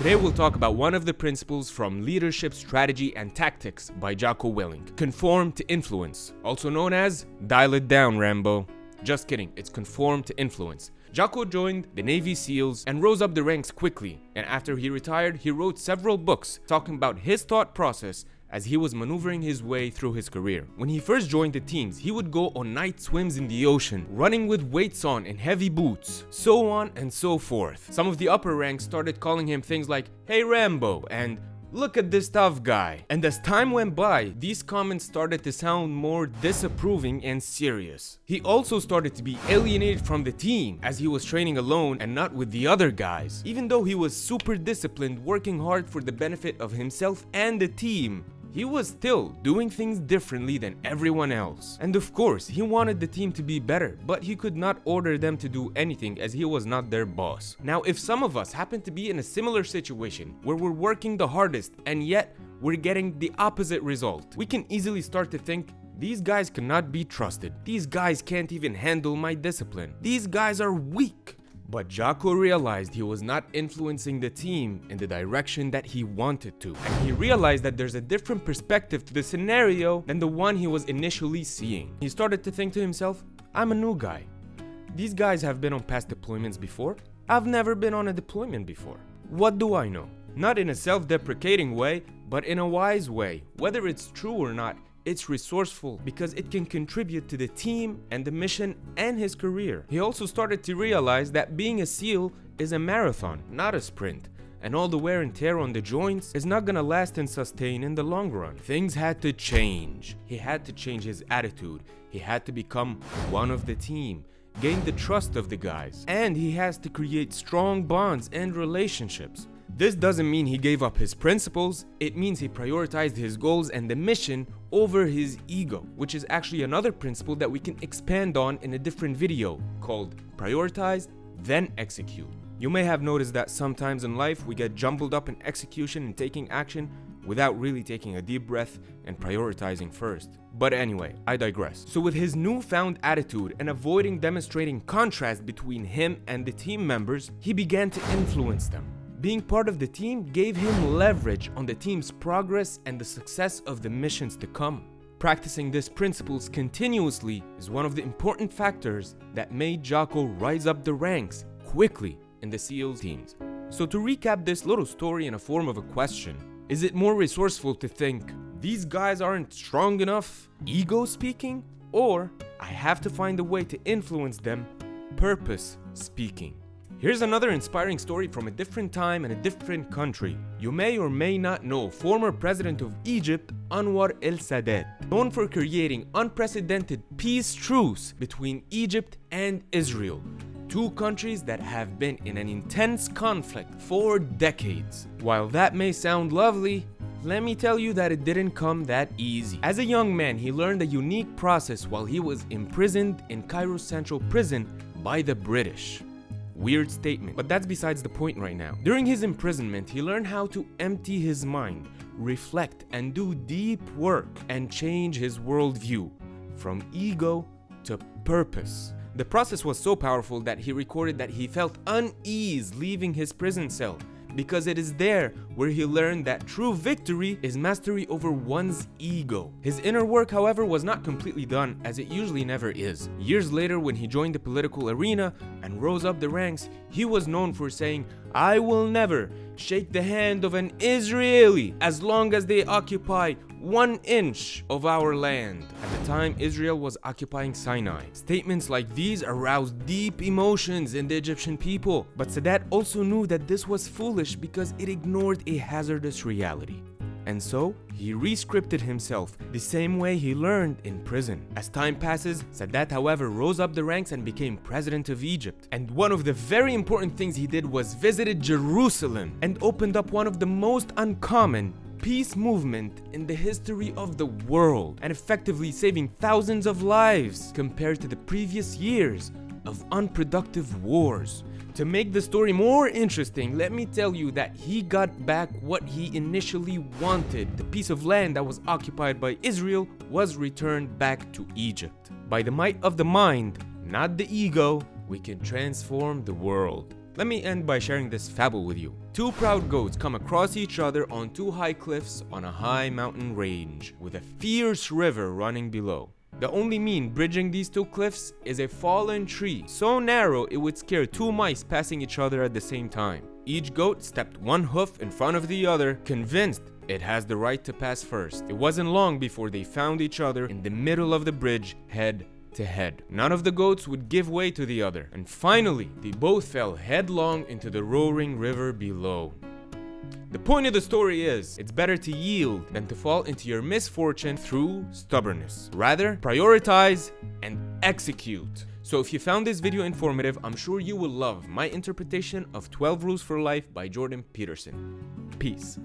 Today we'll talk about one of the principles from Leadership, Strategy and Tactics by Jocko Willink. Conform to influence, also known as dial it down, Rambo. Just kidding, it's conform to influence. Jocko joined the Navy SEALs and rose up the ranks quickly, and after he retired, he wrote several books talking about his thought process as he was maneuvering his way through his career. When he first joined the teams, he would go on night swims in the ocean, running with weights on and heavy boots, so on and so forth. Some of the upper ranks started calling him things like, "Hey Rambo," and "Look at this tough guy." And as time went by, these comments started to sound more disapproving and serious. He also started to be alienated from the team as he was training alone and not with the other guys. Even though he was super disciplined, working hard for the benefit of himself and the team, he was still doing things differently than everyone else. And of course, he wanted the team to be better, but he could not order them to do anything as he was not their boss. Now, if some of us happen to be in a similar situation where we're working the hardest and yet we're getting the opposite result, we can easily start to think, these guys cannot be trusted. These guys can't even handle my discipline. These guys are weak. But Jocko realized he was not influencing the team in the direction that he wanted to. And he realized that there's a different perspective to the scenario than the one he was initially seeing. He started to think to himself, I'm a new guy. These guys have been on past deployments before. I've never been on a deployment before. What do I know? Not in a self-deprecating way, but in a wise way. Whether it's true or not, it's resourceful because it can contribute to the team and the mission and his career. He also started to realize that being a SEAL is a marathon, not a sprint. And all the wear and tear on the joints is not gonna last and sustain in the long run. Things had to change. He had to change his attitude. He had to become one of the team, gain the trust of the guys. And he has to create strong bonds and relationships. This doesn't mean he gave up his principles, it means he prioritized his goals and the mission over his ego, which is actually another principle that we can expand on in a different video called prioritize, then execute. You may have noticed that sometimes in life we get jumbled up in execution and taking action without really taking a deep breath and prioritizing first. But anyway, I digress. So with his newfound attitude and avoiding demonstrating contrast between him and the team members, he began to influence them. Being part of the team gave him leverage on the team's progress and the success of the missions to come. Practicing these principles continuously is one of the important factors that made Jocko rise up the ranks quickly in the SEALs teams. So to recap this little story in a form of a question, is it more resourceful to think, these guys aren't strong enough, ego speaking, or I have to find a way to influence them, purpose speaking? Here's another inspiring story from a different time and a different country. You may or may not know former president of Egypt, Anwar El-Sadat, known for creating unprecedented peace truce between Egypt and Israel, two countries that have been in an intense conflict for decades. While that may sound lovely, let me tell you that it didn't come that easy. As a young man, he learned a unique process while he was imprisoned in Cairo's Central Prison by the British. Weird statement, but that's besides the point right now. During his imprisonment, he learned how to empty his mind, reflect, and do deep work and change his worldview from ego to purpose. The process was so powerful that he recorded that he felt unease leaving his prison cell because it is there where he learned that true victory is mastery over one's ego. His inner work, however, was not completely done, as it usually never is. Years later, when he joined the political arena and rose up the ranks, he was known for saying, "I will never shake the hand of an Israeli as long as they occupy 1 inch of our land." At the time, Israel was occupying Sinai. Statements like these aroused deep emotions in the Egyptian people, but Sadat also knew that this was foolish because it ignored a hazardous reality. And so, he re-scripted himself the same way he learned in prison. As time passes, Sadat, however, rose up the ranks and became president of Egypt. And one of the very important things he did was visited Jerusalem and opened up one of the most uncommon peace movement in the history of the world, and effectively saving thousands of lives compared to the previous years of unproductive wars. To make the story more interesting, let me tell you that he got back what he initially wanted. The piece of land that was occupied by Israel was returned back to Egypt. By the might of the mind, not the ego, we can transform the world. Let me end by sharing this fable with you. Two proud goats come across each other on two high cliffs on a high mountain range, with a fierce river running below. The only mean bridging these two cliffs is a fallen tree, so narrow it would scare two mice passing each other at the same time. Each goat stepped one hoof in front of the other, convinced it has the right to pass first. It wasn't long before they found each other in the middle of the bridge, head to head. None of the goats would give way to the other, and finally, they both fell headlong into the roaring river below. The point of the story is, it's better to yield than to fall into your misfortune through stubbornness. Rather, prioritize and execute. So if you found this video informative, I'm sure you will love my interpretation of 12 Rules for Life by Jordan Peterson. Peace.